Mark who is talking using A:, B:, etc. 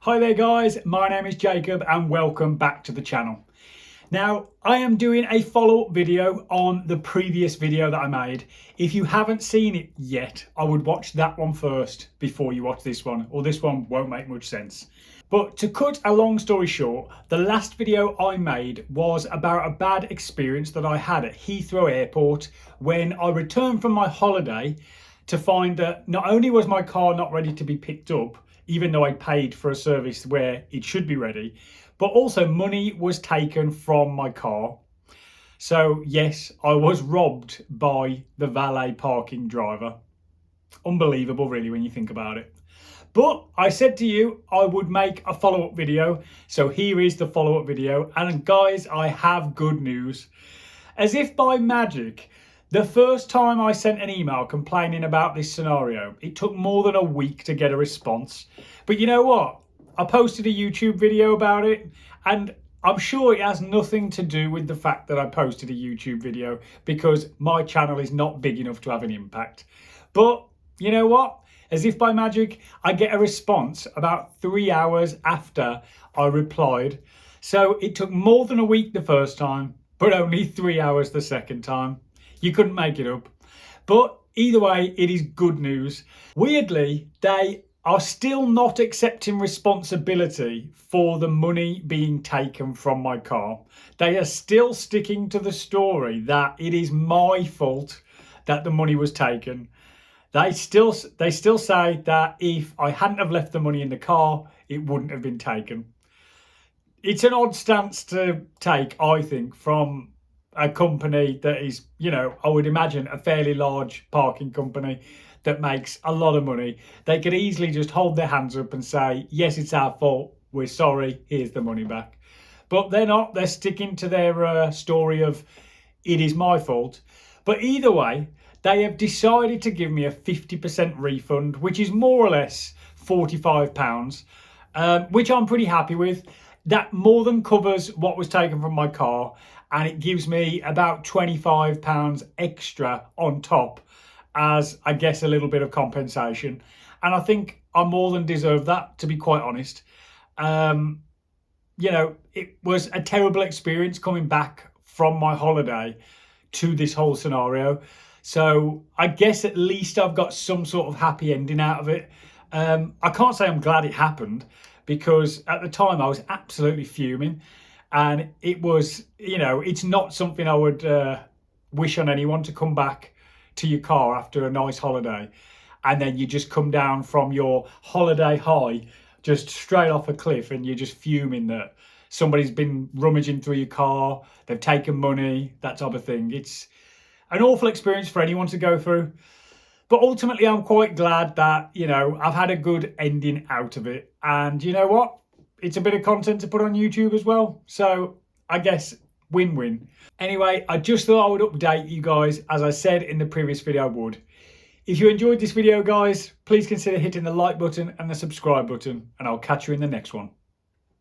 A: Hi there guys, my name is Jacob and welcome back to the channel. Now, I am doing a follow-up video on the previous video that I made. If you haven't seen it yet, I would watch that one first before you watch this one, or this one won't make much sense. But to cut a long story short, the last video I made was about a bad experience that I had at Heathrow Airport when I returned from my holiday to find that not only was my car not ready to be picked up, even though I paid for a service where it should be ready, but also money was taken from my car. So yes, I was robbed by the valet parking driver. Unbelievable really when you think about it. But I said to you I would make a follow-up video. So here is the follow-up video. And guys, I have good news. As if by magic, the first time I sent an email complaining about this scenario, it took more than a week to get a response. But you know what? I posted a YouTube video about it, and I'm sure it has nothing to do with the fact that I posted a YouTube video, because my channel is not big enough to have an impact. But you know what? As if by magic, I get a response about 3 hours after I replied. So it took more than a week the first time, but only 3 hours the second time. You couldn't make it up. But either way, it is good news. Weirdly, they are still not accepting responsibility for the money being taken from my car. They are still sticking to the story that it is my fault that the money was taken. They still say that if I hadn't have left the money in the car, it wouldn't have been taken. It's an odd stance to take, I think, from a company that is, you know, I would imagine a fairly large parking company that makes a lot of money. They could easily just hold their hands up and say, yes, it's our fault, we're sorry, here's the money back. But they're not. They're sticking to their story of it is my fault. But either way, they have decided to give me a 50% refund, which is more or less £45, which I'm pretty happy with. That more than covers what was taken from my car, and it gives me about £25 extra on top as, I guess, a little bit of compensation. And I think I more than deserve that, to be quite honest. You know, it was a terrible experience coming back from my holiday to this whole scenario. So I guess at least I've got some sort of happy ending out of it. I can't say I'm glad it happened, because at the time I was absolutely fuming. And it was, you know, it's not something I would wish on anyone, to come back to your car after a nice holiday and then you just come down from your holiday high just straight off a cliff and you're just fuming that somebody's been rummaging through your car, they've taken money, that type of thing. It's an awful experience for anyone to go through. But ultimately, I'm quite glad that, you know, I've had a good ending out of it. And you know what? It's a bit of content to put on YouTube as well. So I guess win-win. Anyway, I just thought I would update you guys, as I said in the previous video I would. If you enjoyed this video, guys, please consider hitting the like button and the subscribe button, and I'll catch you in the next one.